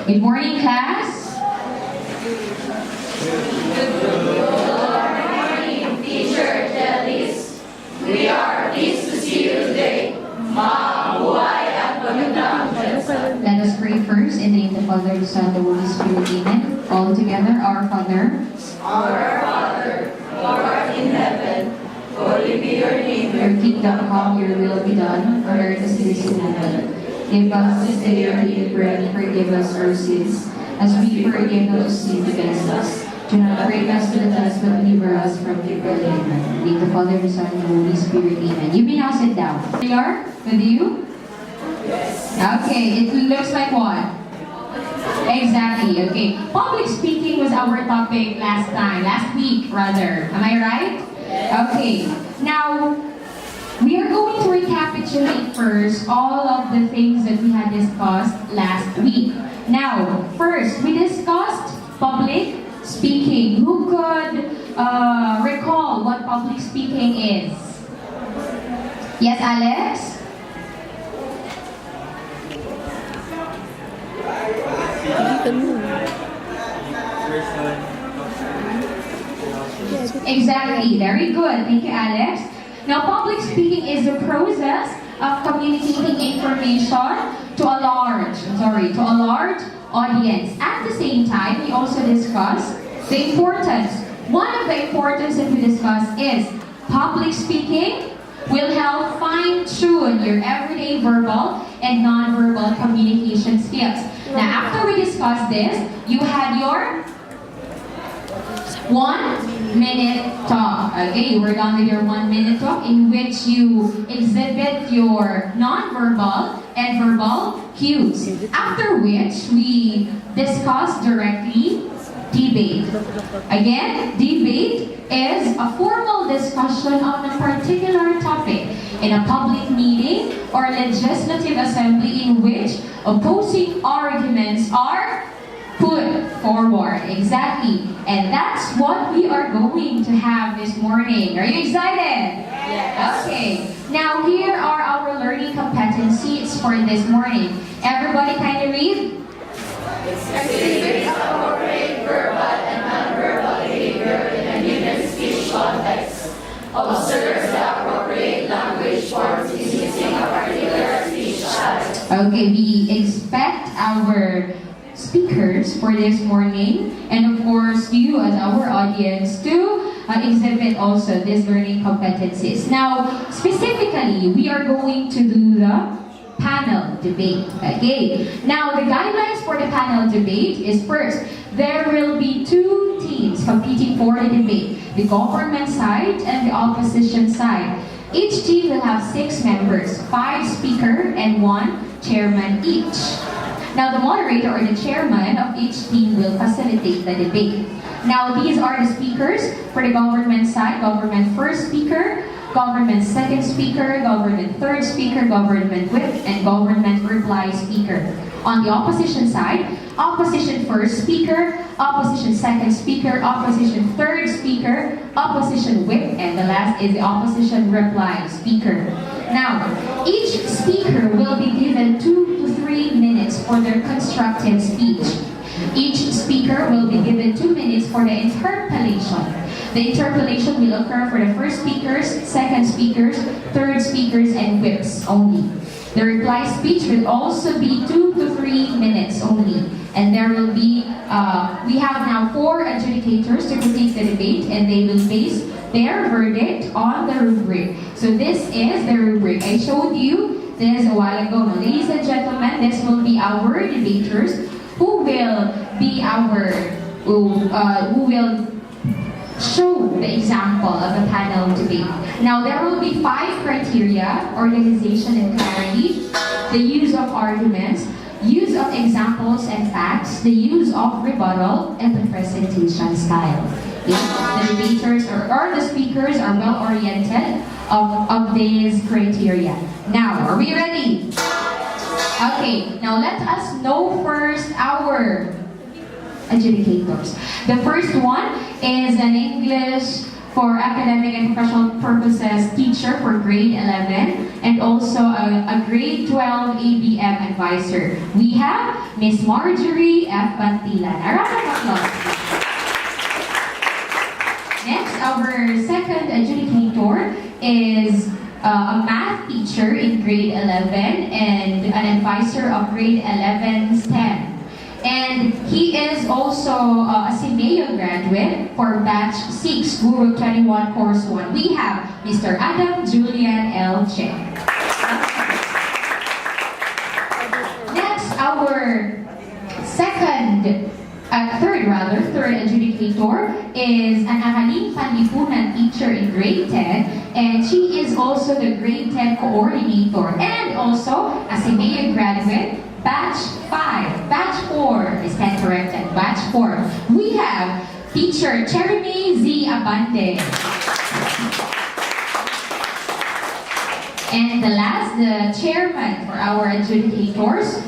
Good morning, class. Teacher Jellies, we are pleased to see you today. Mabuhay at magandang pagkakas. Let us pray first in the name of the Father, the Son, and the Holy Spirit. Amen. All together, our Father. Our Father, who art in heaven, holy be your name. Your kingdom come, your will be done, on earth as it is in heaven. Give us this day our daily bread, and forgive us our sins, as we forgive those who sin against us. Do not bring us to the test, but deliver us from evil. Amen. In the name of the Father, the Son, and the Holy Spirit. Amen. You may now sit down. We are with you? Yes. Okay, it looks like what? Exactly, okay. Public speaking was our topic last week rather. Am I right? Okay, now we are going to recapitulate first all of the things that we had discussed last week. Now, first, we discussed public speaking. Who could recall what public speaking is? Yes, Alex? Exactly, very good. Thank you, Alex. Now, public speaking is the process of communicating information to a large audience. At the same time, we also discuss the importance. One of the importance that we discuss is public speaking will help fine-tune your everyday verbal and non-verbal communication skills. Now, after we discuss this, you had your 1 minute talk. Okay, you were done with your 1 minute talk in which you exhibit your non-verbal and verbal cues. After which we discuss directly debate. Again, debate is a formal discussion on a particular topic in a public meeting or legislative assembly in which opposing arguments are put forward. Exactly. And that's what we are going to have this morning. Are you excited? Yes. Okay. Now here are our learning competencies for this morning. Everybody kindly read. Exhibit appropriate verbal and non-verbal behavior in a given speech context. Observe the appropriate language forms in using a particular speech style. Okay, we expect our speakers for this morning and of course you as our audience to exhibit also these learning competencies. Now, specifically, we are going to do the panel debate. Okay. Now, the guidelines for the panel debate is first, there will be two teams competing for the debate, the government side and the opposition side. Each team will have 6 members, 5 speakers and 1 chairman each. Now, the moderator or the chairman of each team will facilitate the debate. Now, these are the speakers for the government side: government first speaker, government second speaker, government third speaker, government whip, and government reply speaker. On the opposition side, opposition first speaker, opposition second speaker, opposition third speaker, opposition whip, and the last is the opposition reply speaker. Now, each speaker will be given 2 to 3 minutes for their constructive speech. Each speaker will be given 2 minutes for the interpellation. The interpellation will occur for the first speakers, second speakers, third speakers, and whips only. The reply speech will also be 2 to 3 minutes only. And there will be, we have now 4 adjudicators to critique the debate, and they will base their verdict on the rubric. So this is the rubric. I showed you this a while ago. Now, ladies and gentlemen, this will be our debaters who will be who will show the example of a panel debate. Now, there will be 5 criteria: organization and clarity, the use of arguments, use of examples and facts, the use of rebuttal, and the presentation style. If the debaters or the speakers are well oriented of these criteria. Now, are we ready? Okay, now let us know first our adjudicators. The first one is an English for academic and professional purposes teacher for grade 11, and also a grade 12 ABM advisor. We have Miss Marjorie F. Bantilan. A round of applause. Next, our second adjudicator is a math teacher in grade 11 and an advisor of grade 11 STEM. And he is also a SEAMEO graduate for batch 6, Guro 21 course 1. We have Mr. Adam Julian L. Che. Next, our third adjudicator is an Ahaling Panlipunan teacher in grade 10, and she is also the grade 10 coordinator and also a SEAMEO graduate, batch 5, batch 4, is that corrected, batch 4. We have teacher Jeremy Z. Abante. And the last, the chairman for our adjudicators,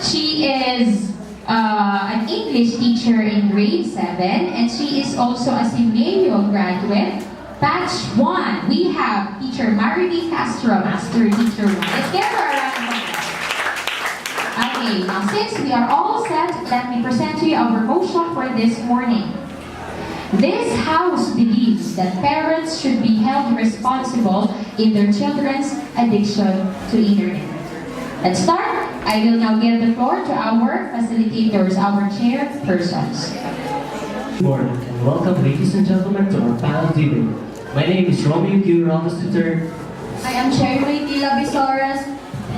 she is an English teacher in grade 7, and she is also a SEAMEO graduate, batch 1. We have teacher Mariby Castro, master teacher 1. Let's give her a round of applause. Okay, now since we are all set, let me present to you our motion for this morning. This House believes that parents should be held responsible in their children's addiction to internet. Let's start. I will now give the floor to our facilitators, our chairpersons. Good morning and welcome, ladies and gentlemen, to our panel debate. My name is Romeo Guro III. I am Cherry Tila Bisoras.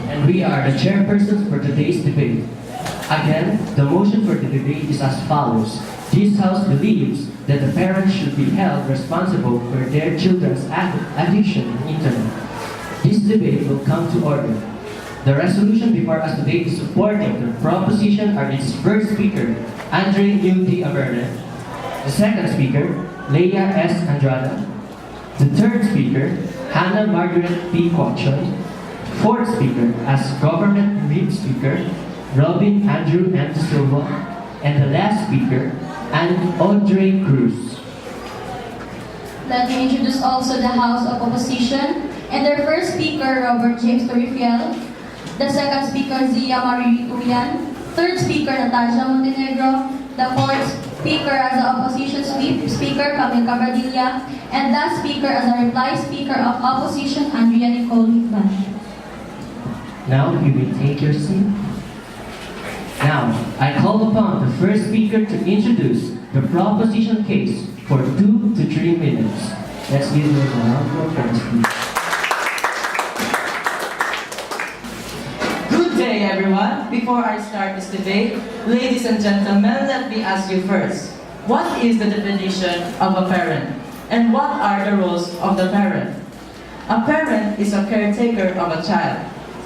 And we are the chairpersons for today's debate. Again, the motion for the debate is as follows. This House believes that the parents should be held responsible for their children's addiction to internet. This debate will come to order. The resolution before us today is supporting the proposition are its first speaker, Andre U.D. Averne, the second speaker, Leia S. Andrada, the third speaker, Hannah Margaret P. Quachon, fourth speaker as government lead speaker, Robin Andrew M. Silva, and the last speaker, Audrey Cruz. Let me introduce also the House of Opposition, and their first speaker, Robert James Torrifiel, the second speaker, Zia Marie Uyan, third speaker, Natasha Montenegro, the fourth speaker as the opposition speaker, Camille Cabradilla, and last speaker as a reply speaker of opposition, Andrea Nicole Hikman. Now you may take your seat. Now, I call upon the first speaker to introduce the proposition case for 2 to 3 minutes. Let's give him a round of applause, please. Good day, everyone. Before I start this debate, ladies and gentlemen, let me ask you first. What is the definition of a parent? And what are the roles of the parent? A parent is a caretaker of a child.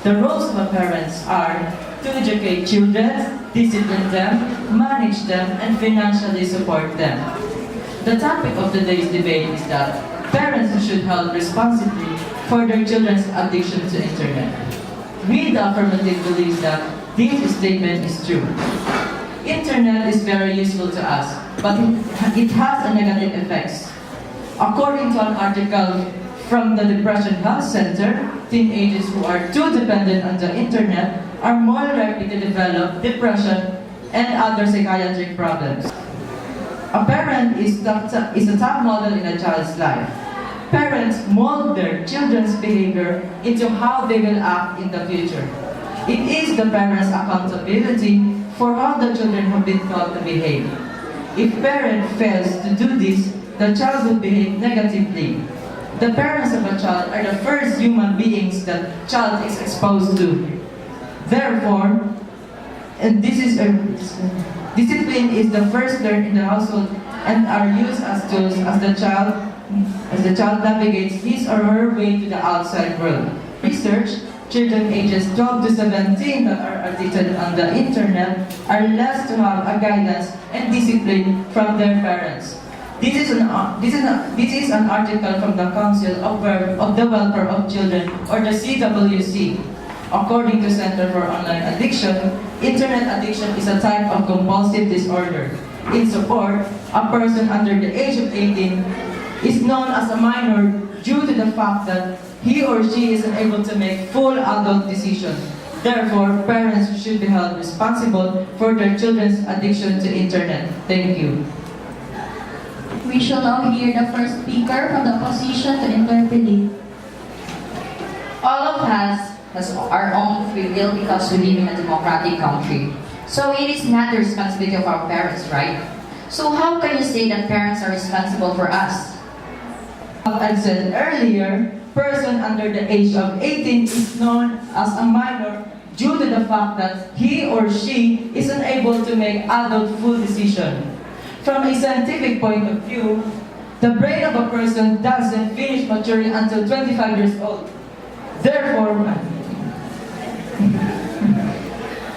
The roles of a parents are to educate children, discipline them, manage them, and financially support them. The topic of today's debate is that parents should help responsibly for their children's addiction to internet. We, the affirmative, believes that this statement is true. Internet is very useful to us, but it has a negative effects. According to an article from the Depression Health Center, teenagers who are too dependent on the internet are more likely to develop depression and other psychiatric problems. A parent is a top model in a child's life. Parents mold their children's behavior into how they will act in the future. It is the parents' accountability for how the children have been taught to behave. If parent fails to do this, the child will behave negatively. The parents of a child are the first human beings that child is exposed to. Therefore, discipline is the first learned in the household and are used as tools as the child navigates his or her way to the outside world. Research, children ages 12 to 17 that are addicted on the internet are less to have a guidance and discipline from their parents. This is an article from the Council of the Welfare of Children, or the CWC. According to Center for Online Addiction, internet addiction is a type of compulsive disorder. In support, a person under the age of 18 is known as a minor due to the fact that he or she is unable to make full adult decisions. Therefore, parents should be held responsible for their children's addiction to internet. Thank you. We shall now hear the first speaker from the opposition to interpellate. All of us has our own free will because we live in a democratic country. So it is not the responsibility of our parents, right? So how can you say that parents are responsible for us? As I said earlier, person under the age of 18 is known as a minor due to the fact that he or she is unable to make adult full decision. From a scientific point of view, the brain of a person doesn't finish maturing until 25 years old. Therefore,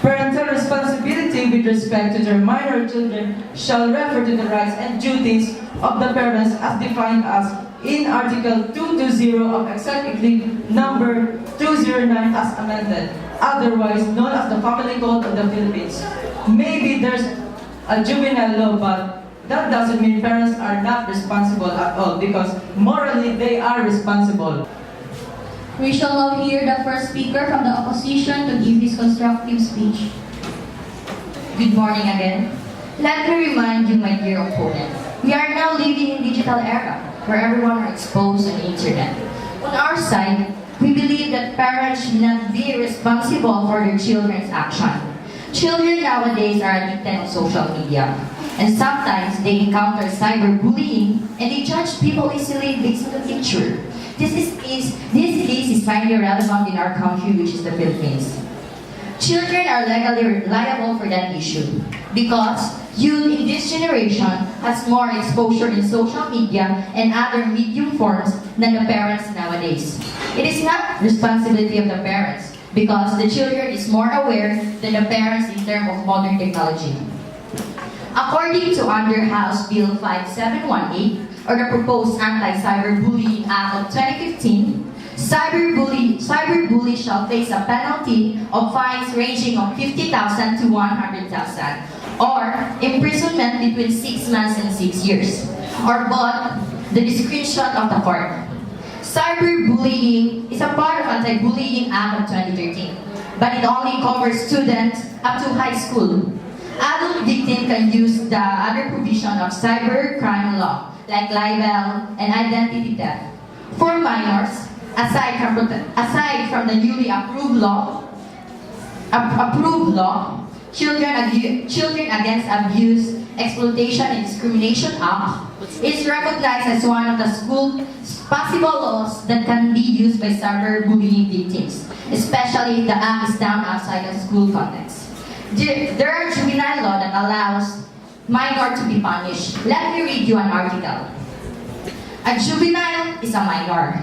parental responsibility with respect to their minor children shall refer to the rights and duties of the parents as defined as in Article 220 of Executive Number 209 as amended, otherwise known as the Family Code of the Philippines. Maybe there's a juvenile law, but that doesn't mean parents are not responsible at all, because morally they are responsible. We shall now hear the first speaker from the opposition to give his constructive speech. Good morning again. Let me remind you, my dear opponent, we are now living in digital era where everyone are exposed on the internet. On our side, we believe that parents should not be responsible for their children's action. Children nowadays are addicted on social media, and sometimes they encounter cyberbullying and they judge people easily based on the picture. This case is finally relevant in our country, which is the Philippines. Children are legally liable for that issue because youth in this generation has more exposure in social media and other medium forms than the parents nowadays. It is not responsibility of the parents because the children is more aware than the parents in terms of modern technology. According to under House Bill 5718, or the proposed Anti-Cyberbullying Act of 2015, cyberbully shall face a penalty of fines ranging from 50,000 to 100,000, or imprisonment between 6 months and 6 years, or both the discretion of the court. Cyberbullying is a part of Anti-Bullying Act of 2013, but it only covers students up to high school. Adult victims can use the other provision of cybercrime law, like libel and identity theft. For minors, aside from the newly approved law, Children Against Abuse, Exploitation and Discrimination Act is recognized as one of the school possible laws that can be used by cyberbullying victims, especially if the act is done outside the school context. There are juvenile law that allows minor to be punished. Let me read you an article. A juvenile is a minor,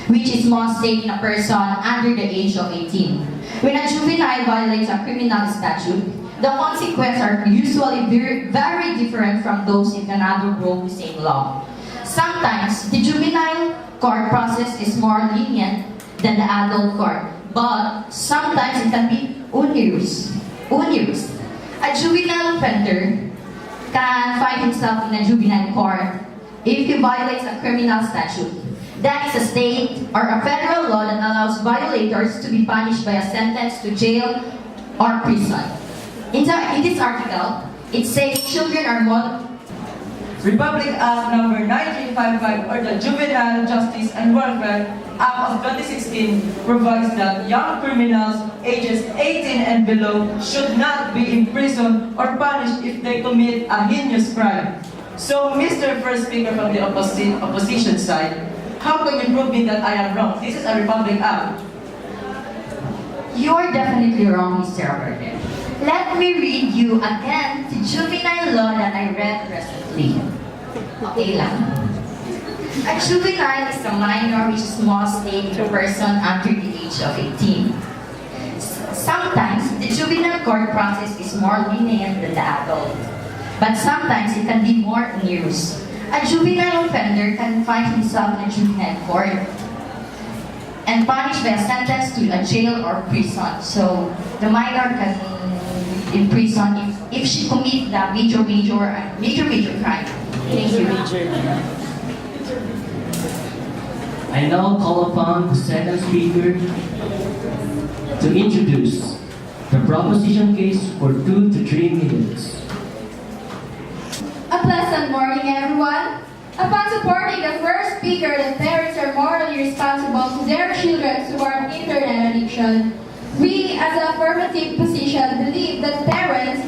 which is most safe in a person under the age of 18. When a juvenile violates a criminal statute, the consequences are usually very different from those if another broke the same law. Sometimes, the juvenile court process is more lenient than the adult court, but sometimes it can be onerous. A juvenile offender can find himself in a juvenile court if he violates a criminal statute. That is a state or a federal law that allows violators to be punished by a sentence to jail or prison. In this article, it says children are more... Republic Act Number 1955, or the Juvenile Justice and Welfare Act of 2016 provides that young criminals ages 18 and below should not be imprisoned or punished if they commit a heinous crime. So, Mr. First Speaker from the opposition side, how can you prove me that I am wrong? This is a Republic Act. You are definitely wrong, Mr. Roberto. Let me read you again the juvenile law that I read recently. Okay lang. A juvenile is a minor which is most state to a person under the age of 18. Sometimes, the juvenile court process is more lenient than the adult. But sometimes it can be more onerous. A juvenile offender can find himself in a juvenile court and punished by a sentence to a jail or prison. So the minor can in prison if she commits the major crime. Thank you. I now call upon the second speaker to introduce the proposition case for 2 to 3 minutes. A pleasant morning, everyone. Upon supporting the first speaker that parents are morally responsible to their children toward internet addiction, we, as an affirmative position, believe that parents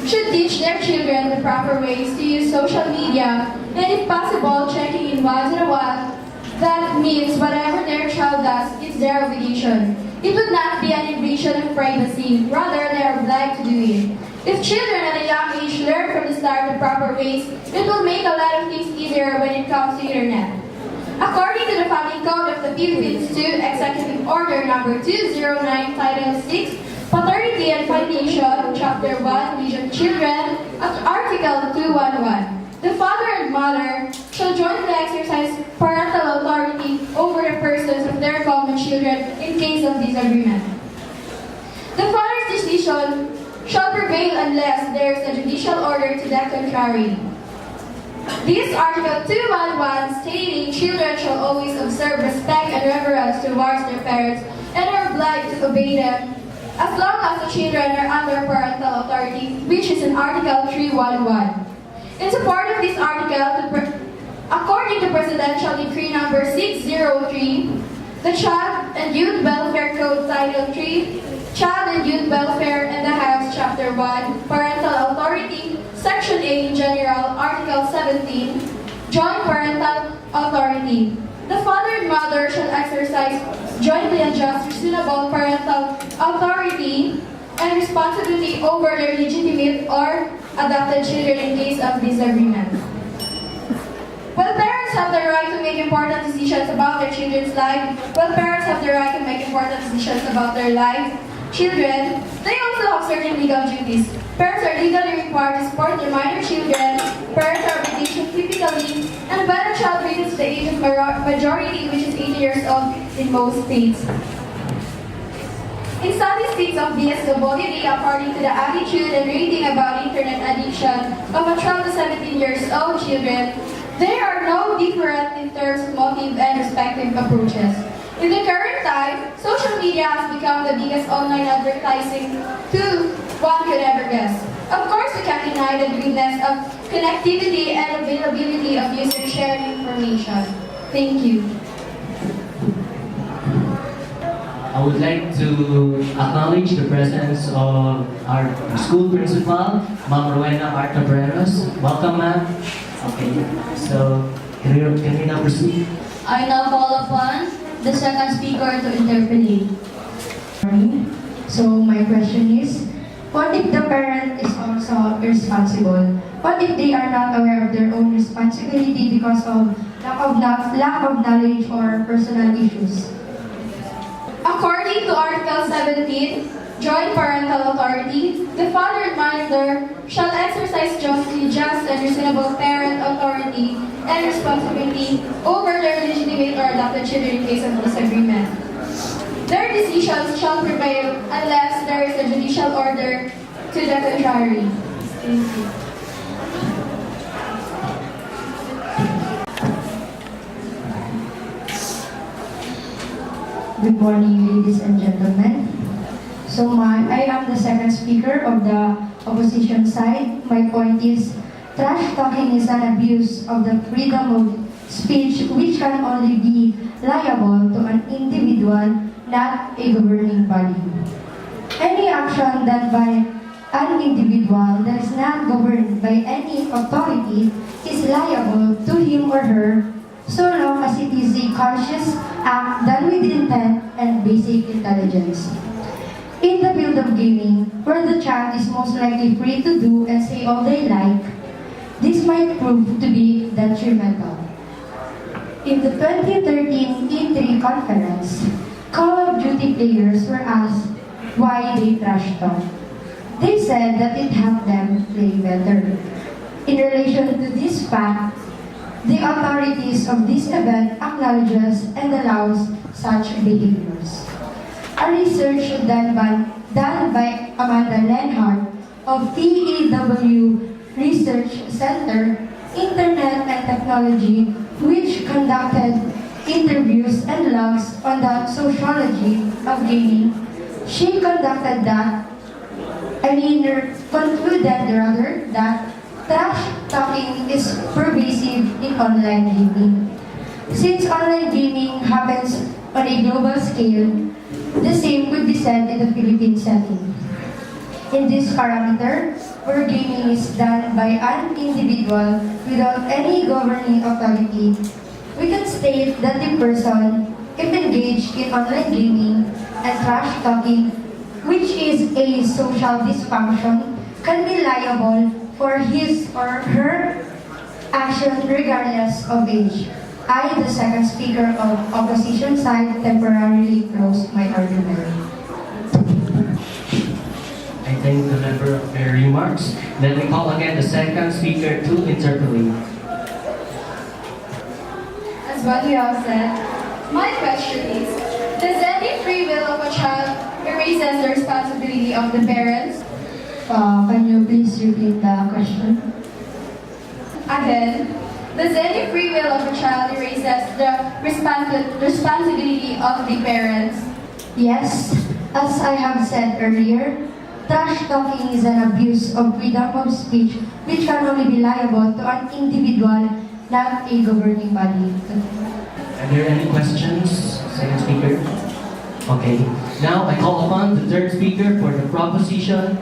should teach their children the proper ways to use social media, and if possible, checking in once in a while. That means whatever their child does, it's their obligation. It would not be an invasion of privacy, rather they are obliged to do it. If children at a young age learn from the start the proper ways, it will make a lot of things easier when it comes to internet. According to the Family Code of the Philippines 2, Executive Order Number 209, Title 6, Paternity and Filiation, Chapter 1, Region Children, at Article 211, the father and mother shall jointly exercise parental authority over the persons of their common children in case of disagreement. The father's decision shall prevail unless there is a judicial order to the contrary. This Article 211 stating children shall always observe respect and reverence towards their parents and are obliged to obey them as long as the children are under parental authority, which is in Article 311. In support of this article, according to Presidential Decree Number 603, the Child and Youth Welfare Code Title 3, Child and Youth Welfare and the House, Chapter 1, Parental Authority, Section A in General, Article 17, Joint Parental Authority. The father and mother shall exercise jointly and just reasonable parental authority and responsibility over their legitimate or adopted children in case of disagreement. While parents have the right to make important decisions about their children's life, children, they also have certain legal duties. Parents are legally required to support their minor children, parental obligation typically, and when a child reaches the age of majority, which is 18 years old in most states. In statistics of DSWD, according to the attitude and rating about internet addiction of a 12 to 17 years old children, there are no different in terms of motive and respective approaches. In the current time, social media has become the biggest online advertising tool one could ever guess. Of course, we can't deny the goodness of connectivity and availability of user sharing information. Thank you. I would like to acknowledge the presence of our school principal, Ma'am Rowena Arta Breros. Welcome, ma'am. Okay, so can we now proceed? I now call upon the second speaker to interpolate. So my question is, what if the parent is also irresponsible? What if they are not aware of their own responsibility because of lack of knowledge or personal issues? According to Article 17, Joint Parental Authority, the father and mother shall exercise jointly just and reasonable parent authority and responsibility over their legitimate or adopted children in case of disagreement. Their decisions shall prevail unless there is a judicial order to the contrary. Thank you. Good morning, ladies and gentlemen. So I am the second speaker of the opposition side. My point is, trash talking is an abuse of the freedom of speech which can only be liable to an individual, not a governing body. Any action done by an individual that is not governed by any authority is liable to him or her so long as it is a conscious act done with intent and basic intelligence. In the field of gaming, where the child is most likely free to do and say all they like, this might prove to be detrimental. In the 2013 E3 conference, Call of Duty players were asked why they trash talk. They said that it helped them play better. In relation to this fact, the authorities of this event acknowledges and allows such behaviors. A research done by Amanda Lenhart of TEW Research Center, Internet and Technology, which conducted interviews and logs on the sociology of gaming, she concluded that trash talking is pervasive in online gaming. Since online gaming happens on a global scale, the same could be said in the Philippine setting. In this parameter, where gaming is done by an individual without any governing authority, we can state that the person, if engaged in online gaming and trash talking, which is a social dysfunction, can be liable for his or her action regardless of age. I, the second speaker of opposition side, temporarily close my argument. I thank the member of their remarks. Let me call again the second speaker to interpolate. As what we all said, my question is, does any free will of a child erases the responsibility of the parents? Can you please repeat the question? Again, does any free will of a child erases the responsibility of the parents? Yes, as I have said earlier, trash talking is an abuse of freedom of speech which can only be liable to an individual, not a governing body. Are there any questions? Second speaker? Okay. Now I call upon the third speaker for the proposition.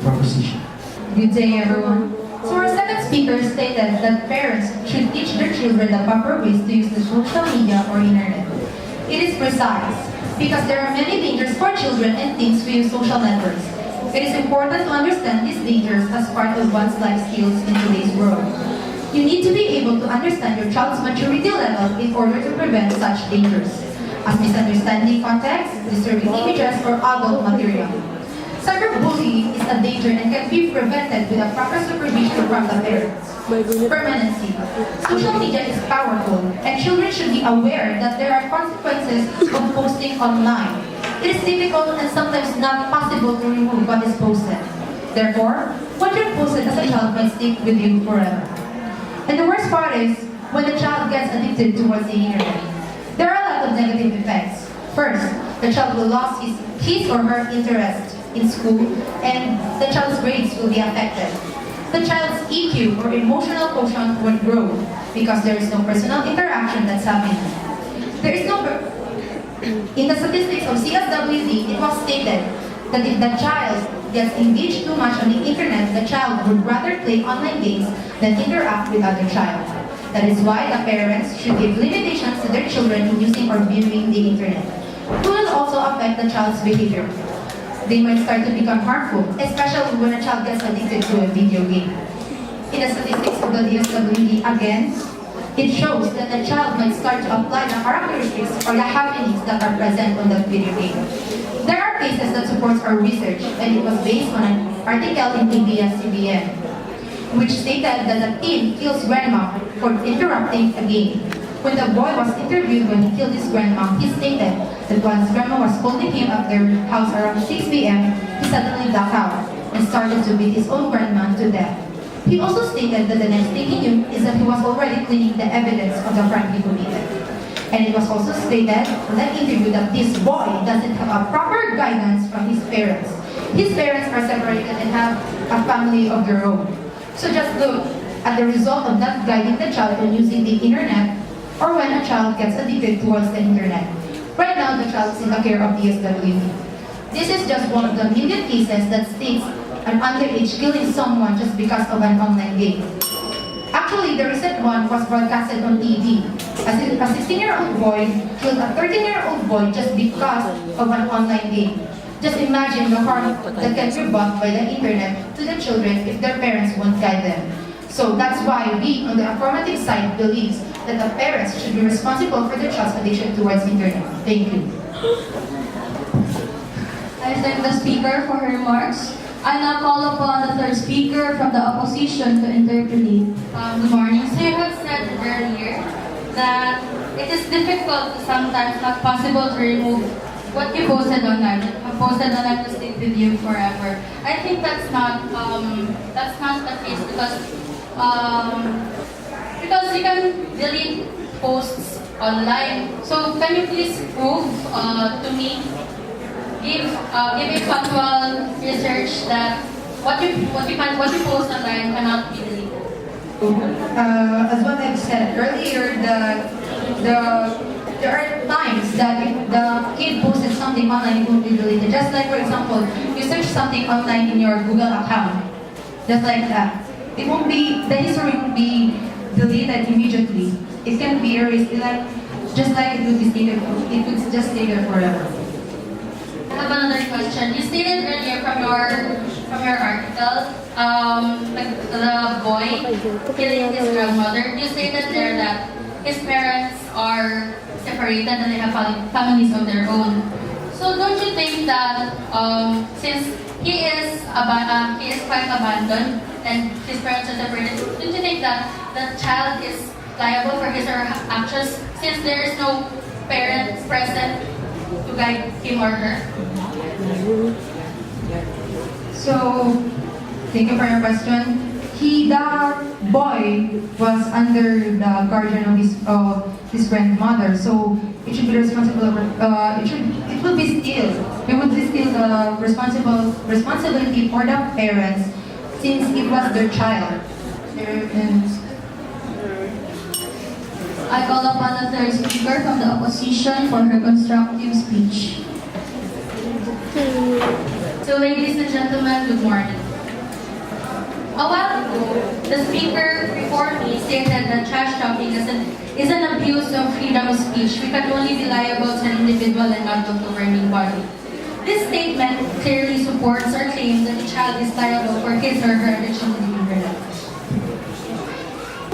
Proposition. Good day, everyone. So our second speaker stated that parents should teach their children the proper ways to use the social media or internet. It is precise, because there are many dangers for children and teens who use social networks. It is important to understand these dangers as part of one's life skills in today's world. You need to be able to understand your child's maturity level in order to prevent such dangers, as misunderstanding context, disturbing images, or adult material. Cyberbullying is a danger and can be prevented with a proper supervision from the parents. Permanency. Social media is powerful, and children should be aware that there are consequences of posting online. It is difficult and sometimes not possible to remove what is posted. Therefore, what you posted as a child might stick with you forever. And the worst part is, when the child gets addicted towards the internet, there are a lot of negative effects. First, the child will lose his or her interest in school, and the child's grades will be affected. The child's EQ or emotional quotient would grow because there is no personal interaction that's happening. There is no. In the statistics of CSWD, it was stated that if the child gets engaged too much on the internet, the child would rather play online games than interact with other child. That is why the parents should give limitations to their children in using or viewing the internet. It will also affect the child's behavior. They might start to become harmful, especially when a child gets addicted to a video game. In the statistics of the DSWD, again, it shows that the child might start to apply the characteristics or the happenings that are present on that video game. There are cases that supports our research, and it was based on an article in ABS-CBN, which stated that a teen kills grandma for interrupting a game. When the boy was interviewed when he killed his grandma, he stated that once grandma was holding him at their house around 6 p.m., he suddenly blacked out and started to beat his own grandma to death. He also stated that the next thing he knew is that he was already cleaning the evidence of the crime he committed. And it was also stated in that interview that this boy doesn't have a proper guidance from his parents. His parents are separated and have a family of their own. So just look at the result of not guiding the child when using the internet or when a child gets addicted towards the internet. Right now, the child is in the care of DSWD. This is just one of the million cases that states an underage killing someone just because of an online game. Actually, the recent one was broadcasted on TV. A 16-year-old boy killed a 13-year-old boy just because of an online game. Just imagine the harm that can be brought by the internet to the children if their parents won't guide them. So that's why we, on the affirmative side, believes that the parents should be responsible for their child's addiction towards internet. Thank you. I thank the speaker for her remarks. I now call upon the third speaker from the opposition to interpolate. Good morning. So you have said earlier that it is difficult, sometimes not possible to remove what you posted online. You posted online to stick with you forever. I think that's not the case because because you can delete posts online. So can you please prove to me, give a factual research that what you post online cannot be deleted? As what I've said earlier, there are times that if the kid posted something online, it won't be deleted. Just like, for example, you search something online in your Google account, just like that. It won't be, the history won't be deleted immediately. It can be erased, just like it would just stay there forever. I have another question. You stated earlier from your article, like the boy killing his grandmother. You stated there that his parents are separated and they have families of their own. So don't you think that since he is quite abandoned and his parents are separated, don't you think that the child is liable for his or her actions since there is no parent present to guide him or her? So, thank you for your question. The boy was under the guardian of his grandmother, so it should be responsible. It would be still the responsibility for the parents, since it was their child. I call upon the third speaker from the opposition for her constructive speech. So ladies and gentlemen, good morning. A while ago, the speaker before me stated that trash talking is an abuse of freedom of speech. We can only be liable to an individual and not the governing body. This statement clearly supports our claim that the child is liable for his or her addiction to the internet.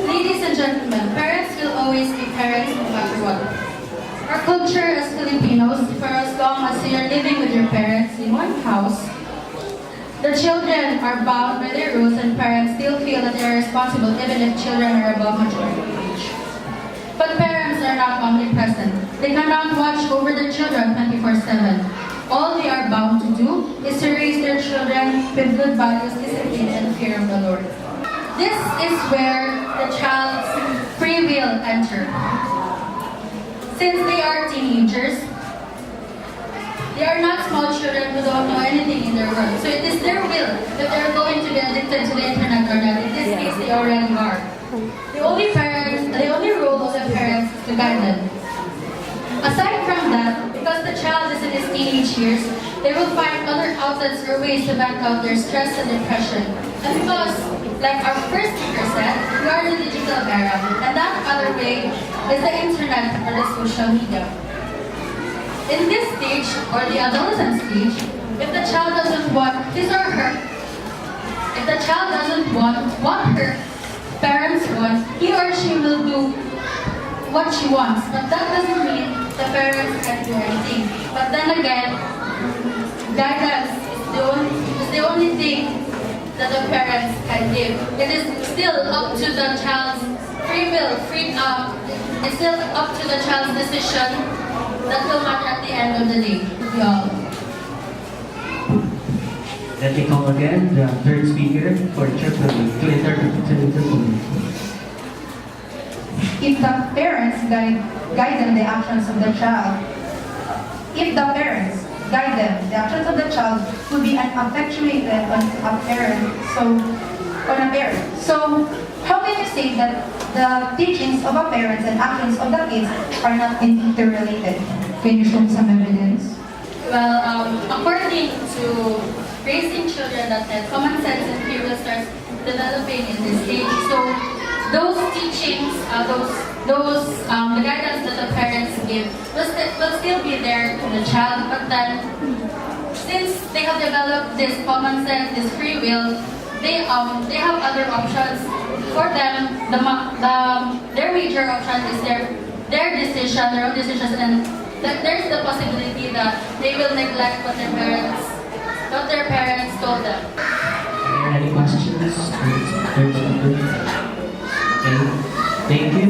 Ladies and gentlemen, parents will always be parents no matter what. Our culture as Filipinos, for as long as you are living with your parents in one house, the children are bound by their rules and parents still feel that they are responsible even if children are above majority age. But parents are not omnipresent. They cannot watch over their children 24/7. All they are bound to do is to raise their children with good values, discipline, and fear of the Lord. This is where the child's free will enters. Since they are teenagers, they are not small children who don't know anything in their world. So it is their will that they're going to be addicted to the internet or not. In this case, they already are. The only role of the parents is to guide them. Aside from that, because the child is in his teenage years, they will find other outlets or ways to vent out their stress and depression. And because, like our first speaker said, we are in the digital era, and that other way is the internet or the social media. In this stage, or the adolescent stage, if the child doesn't want his or her, if the child doesn't want what her parents want, he or she will do what she wants. But that doesn't mean the parents can't do anything. But then again, guidance is the only thing that the parents can give. It is still up to the child's free will, it's still up to the child's decision that will matter at the end of the day. Let me call again the third speaker for to interpret. If the parents guide them the actions of the child, if the parents guide them, the actions of the child will be effectuated on a parent. So how can you say that the teachings of a parent and actions of the kids are not interrelated? Can you show some evidence? Well, according to raising children, that common sense and fear will start developing in this age. So those teachings, the guidance that the parents give will still be there to the child. But then, since they have developed this common sense, this free will, they have other options. For them, their major option is their own decisions, and that there's the possibility that they will neglect what their parents told them. Are there any questions? Okay, thank you.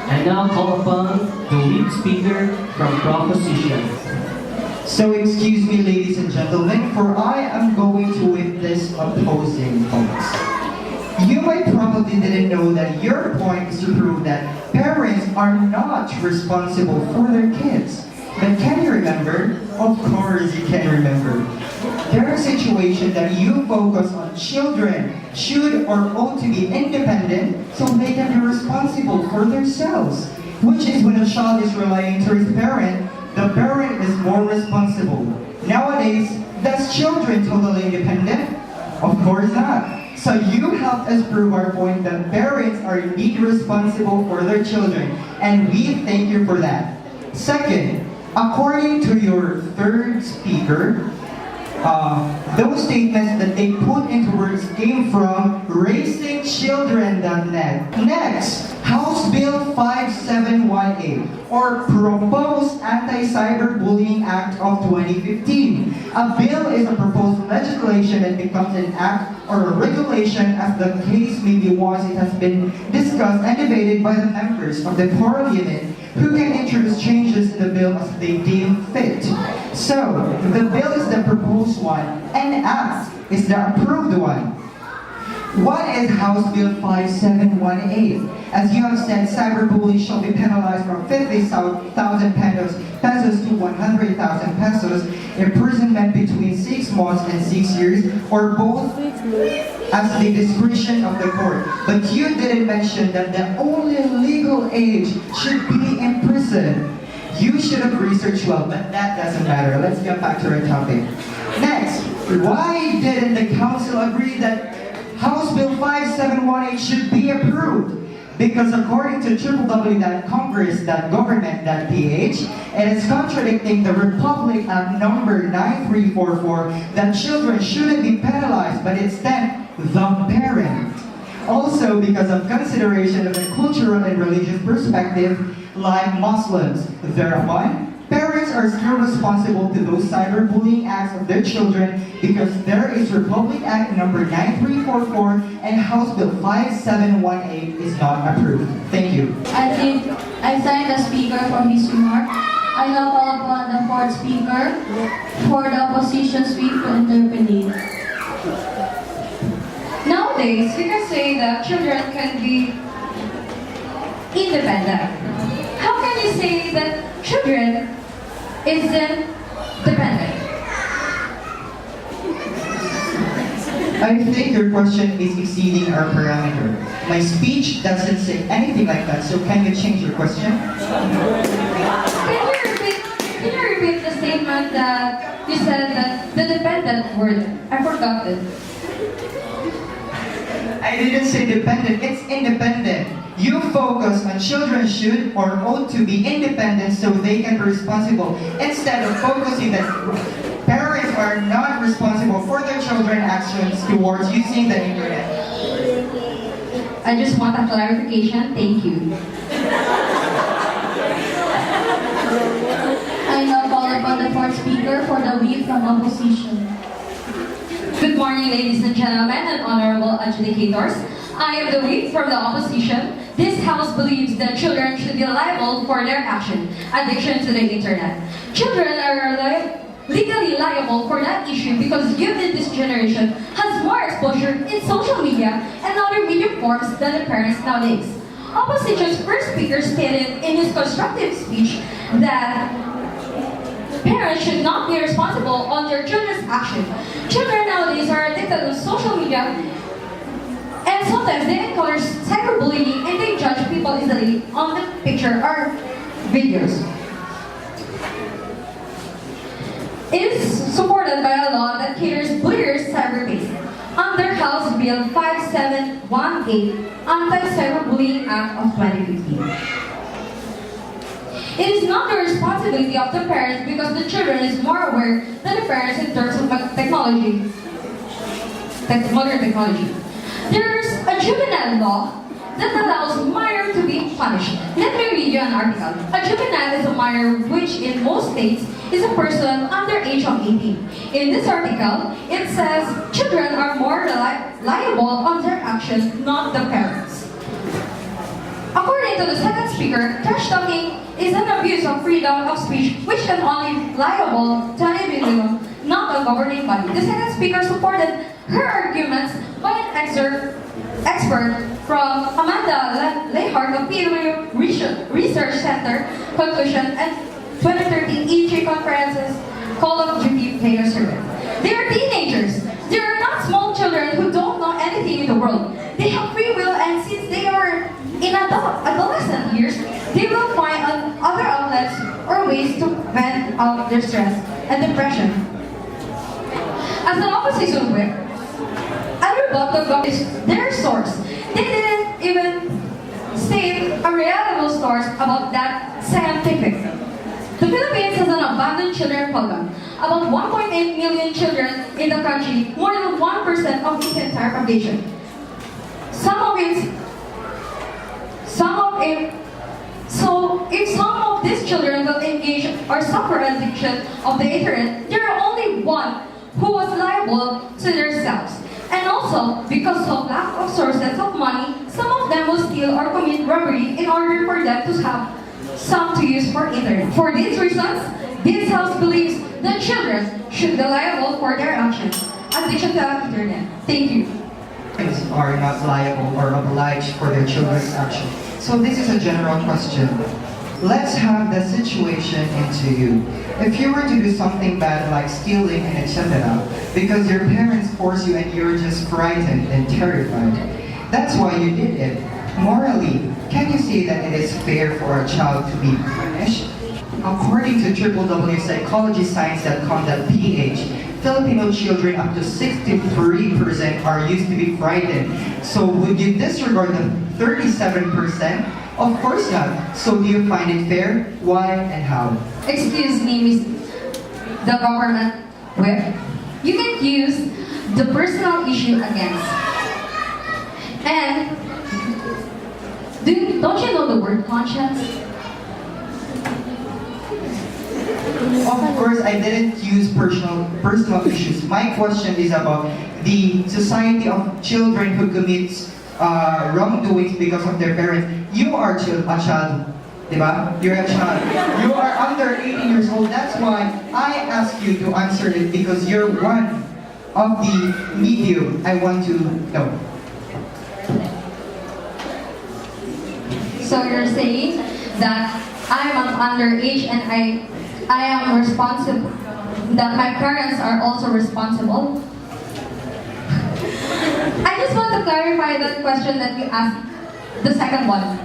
I now call upon the lead speaker from proposition. So excuse me, ladies and gentlemen, for I am going to witness opposing thoughts. You might probably didn't know that your point is to prove that parents are not responsible for their kids. But can you remember? Of course you can remember. There are situations that you focus on children should or ought to be independent so they can be responsible for themselves. Which is when a child is relying to his parent, the parent is more responsible. Nowadays, does children totally independent? Of course not. So you helped us prove our point that parents are indeed responsible for their children, and we thank you for that. Second, according to your third speaker, those statements that they put into words came from RacingChildren.net. Next, House Bill 5718, or Proposed Anti-Cyberbullying Act of 2015. A bill is a proposed legislation that becomes an act or a regulation as the case may be once it has been discussed and debated by the members of the Parliament, who can introduce changes in the bill as they deem fit. So, the bill is the proposed one, and act is the approved one. What is House Bill 5718? As you have said, cyberbullying shall be penalized from 50,000 pesos to 100,000 pesos, imprisonment between 6 months and 6 years, or both as the discretion of the court. But you didn't mention that the only legal age should be in prison. You should have researched well, but that doesn't matter. Let's get back to our topic. Next, why didn't the council agree that House Bill 5718 should be approved? Because according to www.congress.government.ph, it is contradicting the Republic Act number 9344 that children shouldn't be penalized, but instead the parent. Also, because of consideration of a cultural and religious perspective, like Muslims, thereupon, parents are still responsible to those cyberbullying acts of their children because there is Republic Act number 9344 and House Bill 5718 is not approved. Thank you. I thank the speaker for his remark. I now call upon the fourth speaker for the opposition speak to interpolate. Nowadays, we can say that children can be independent. How can you say that children isn't dependent? I think your question is exceeding our parameter. My speech doesn't say anything like that, so can you change your question? Can you repeat the statement that you said that the dependent word? I forgot it. I didn't say dependent, it's independent. You focus on children should or ought to be independent so they can be responsible, instead of focusing that parents are not responsible for their children's actions towards using the internet. I just want a clarification. Thank you. I now call upon the fourth speaker for the lead from opposition. Good morning, ladies and gentlemen, and honorable adjudicators. I am the whip from the opposition. This House believes that children should be liable for their addiction to the internet. Children are legally liable for that issue because youth in this generation has more exposure in social media and other media forms than the parents nowadays. Opposition's first speaker stated in his constructive speech that parents should not be responsible on their children's action. Children nowadays are addicted to social media, and sometimes they encounter cyberbullying and they judge people easily on the picture or videos. It is supported by a law that caters bulliers' cyberspace. Under House Bill 5718, Anti-Cyberbullying Act of 2015. It is not the responsibility of the parents because the children is more aware than the parents in terms of technology, modern technology. There's a juvenile law that allows minor to be punished. Let me read you an article. A juvenile is a minor which in most states is a person under age of 18. In this article, it says children are more liable on their actions, not the parents. According to the second speaker, trash talking is an abuse of freedom of speech which can only be liable to an individual, not a governing body. The second speaker supported her arguments by an excerpt expert from Amanda Lehart of PW Research Center conclusion and 2013 E3 conferences Call of Duty player survey. They are teenagers. They are not small children who don't know anything in the world. They have free will, and since they are in adolescent years, they will find other outlets or ways to vent out their stress and depression. As an opposition whip, I rebut the government is their source. They didn't even state a reliable source about that scientific. The Philippines has an abandoned children program. About 1.8 million children in the country, more than 1% of its entire population. So if some of these children will engage or suffer addiction of the internet, there are only one who was liable to themselves. And also, because of lack of sources of money, some of them will steal or commit robbery in order for them to have some to use for internet. For these reasons, this house believes that children should be liable for their actions. Addiction to the internet. Thank you. Parents are not liable or obliged for their children's action. So this is a general question. Let's have the situation into you. If you were to do something bad like stealing and etc., because your parents force you and you're just frightened and terrified, that's why you did it. Morally, can you say that it is fair for a child to be punished? According to www.psychologyscience.com.ph, Filipino children up to 63% are used to be frightened. So would you disregard the 37%? Of course not. So do you find it fair? Why and how? Excuse me, Miss the government whip. You can use the personal issue against. And don't you know the word conscience? Of course, I didn't use personal issues. My question is about the society of children who commits wrongdoings because of their parents. You are a child, diba? You're a child. You are under 18 years old. That's why I ask you to answer it because you're one of the medium I want to know. So you're saying that I'm an underage and I am responsible, that my parents are also responsible? I just want to clarify that question that you asked, the second one.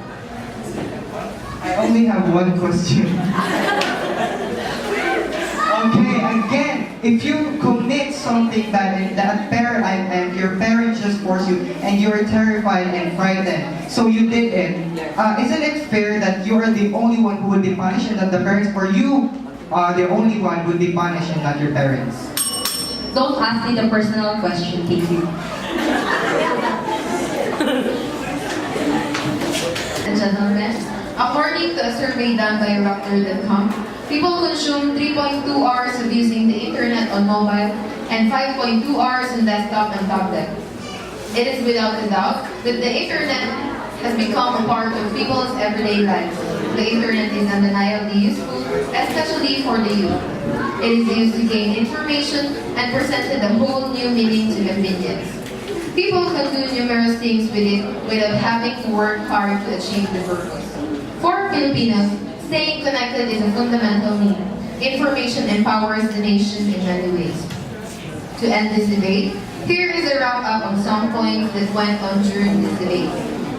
I only have one question. Okay, again, if you commit something bad and your parents just force you and you're terrified and frightened, so you did it, isn't it fair that you are the only one who would be punished and that the parents, or you are the only one who would be punished and not your parents? Don't ask me the personal question, thank you. And gentlemen, according to a survey done by Raptor.com, people consume 3.2 hours of using the internet on mobile and 5.2 hours on desktop and tablet. It is without a doubt that the internet has become a part of people's everyday lives. The internet is undeniably useful, especially for the youth. It is used to gain information and presented a whole new meaning to convenience. People can do numerous things with it without having to work hard to achieve the purpose. For Filipinos, staying connected is a fundamental need. Information empowers the nation in many ways. To end this debate, here is a wrap-up of some points that went on during this debate.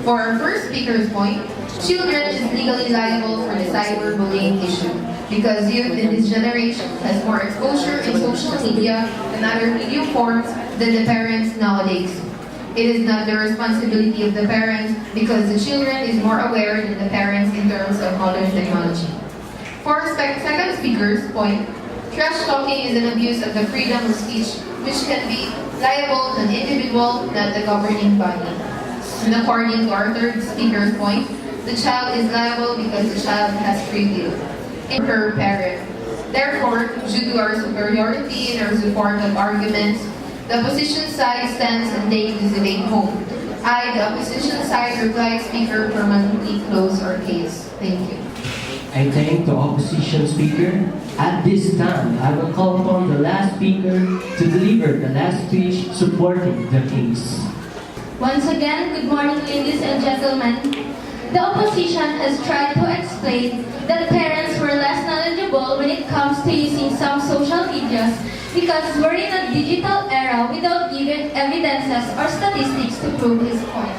For our first speaker's point, children is legally liable for the cyberbullying issue because youth in this generation has more exposure in social media and other media forms than the parents nowadays. It is not the responsibility of the parents because the children is more aware than the parents in terms of modern technology. For our second speaker's point, trash talking is an abuse of the freedom of speech which can be liable to an individual, not the governing body. And according to our third speaker's point, the child is liable because the child has free will in her parent. Therefore, due to our superiority and our support of arguments, the opposition side stands and takes this debate home. I, the opposition side, reply speaker, permanently close our case. Thank you. I thank the opposition speaker. At this time, I will call upon the last speaker to deliver the last speech supporting the case. Once again, good morning, ladies and gentlemen. The opposition has tried to explain that parents were less knowledgeable when it comes to using some social medias because we're in a digital era without giving evidences or statistics to prove his point.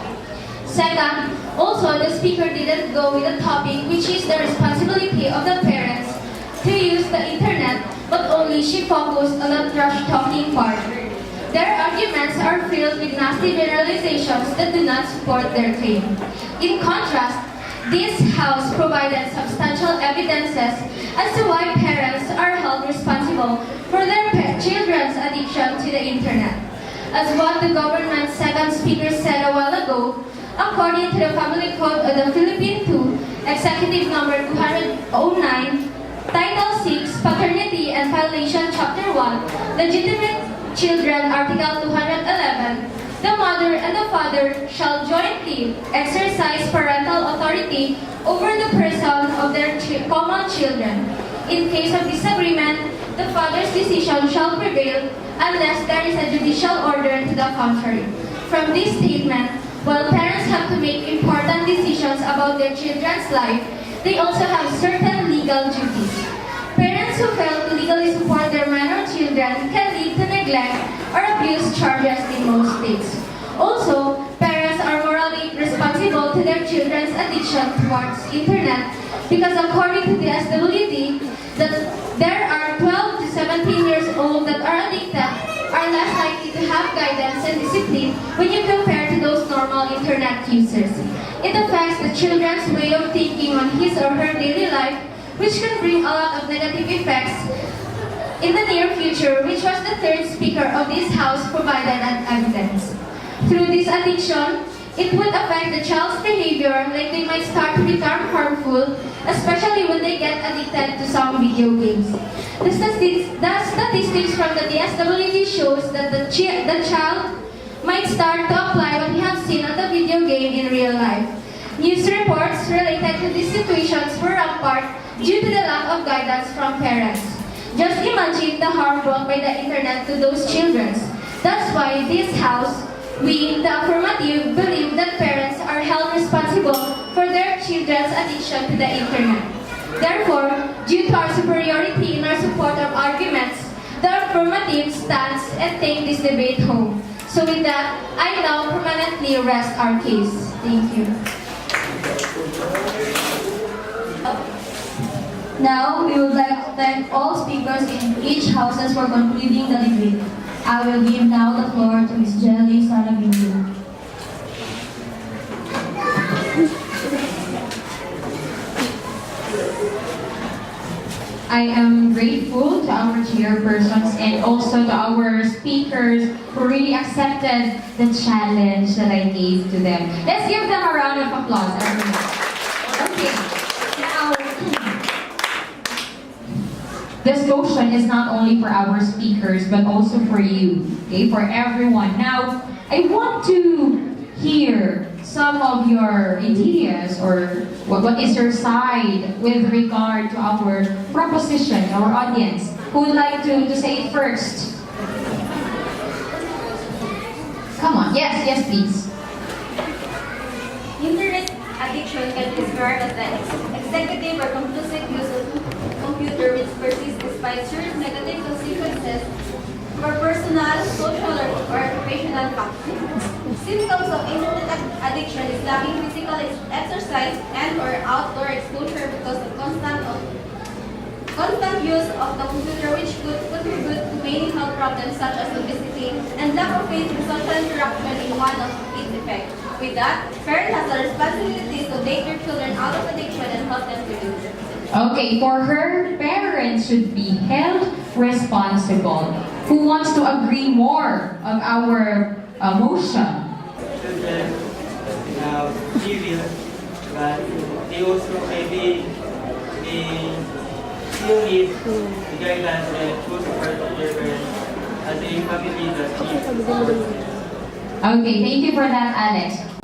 Second, also the speaker didn't go with the topic, which is the responsibility of the parents to use the internet, but only she focused on the trash talking part. Their arguments are filled with nasty generalizations that do not support their claim. In contrast, this House provided substantial evidences as to why parents are held responsible for their children's addiction to the internet. As what the government's second speaker said a while ago, according to the Family Code of the Philippine 2, Executive Number 209, Title 6, Paternity and Filiation Chapter 1, Legitimate Children, Article 211, the mother and the father shall jointly exercise parental authority over the person of their common children. In case of disagreement, the father's decision shall prevail unless there is a judicial order to the contrary. From this statement, while parents have to make important decisions about their children's life, they also have certain legal duties. Parents who fail to legally support their minor children can lead to neglect or abuse charges in most states. Also, parents are morally responsible to their children's addiction towards internet because according to the SWD, that there are 12 to 17 years old that are addicted are less likely to have guidance and discipline when you compare to those normal internet users. It affects the children's way of thinking on his or her daily life, which can bring a lot of negative effects in the near future, which was the third speaker of this House provided an evidence. Through this addiction, it would affect the child's behavior, like they might start to become harmful, especially when they get addicted to some video games. The statistics from the DSWD shows that the child might start to apply what he has seen on the video game in real life. News reports related to these situations were rampant due to the lack of guidance from parents. Just imagine the harm brought by the internet to those children. That's why this House, we, the affirmative, believe that parents are held responsible for their children's addiction to the internet. Therefore, due to our superiority in our support of arguments, the affirmative stands and take this debate home. So with that, I now permanently rest our case. Thank you. Now, we would like to thank all speakers in each houses for concluding the debate. I will give now the floor to Ms. Jelly Sarabillo. I am grateful to our chairpersons and also to our speakers who really accepted the challenge that I gave to them. Let's give them a round of applause, everyone. Okay, now, this motion is not only for our speakers but also for you, okay, for everyone. Now, I want to hear some of your ideas or what is your side with regard to our proposition, our audience. Who would like to say it first? Come on, yes, please. Internet addiction can be described as the executive or compulsive use of computer which persists despite certain negative consequences for personal, social, or occupational factors. Symptoms of internet addiction is lacking physical exercise and/or outdoor exposure because of constant use of the computer, which could contribute to many health problems such as obesity and lack of faith in social interaction in one of its effects. With that, parents have the responsibility to take their children out of addiction and help them to use it. Okay, for her, parents should be held responsible. Who wants to agree more of our motion? Children civil, but they also maybe still need the guidelines and full support of their parents as a family that needs. Okay, thank you for that, Alex.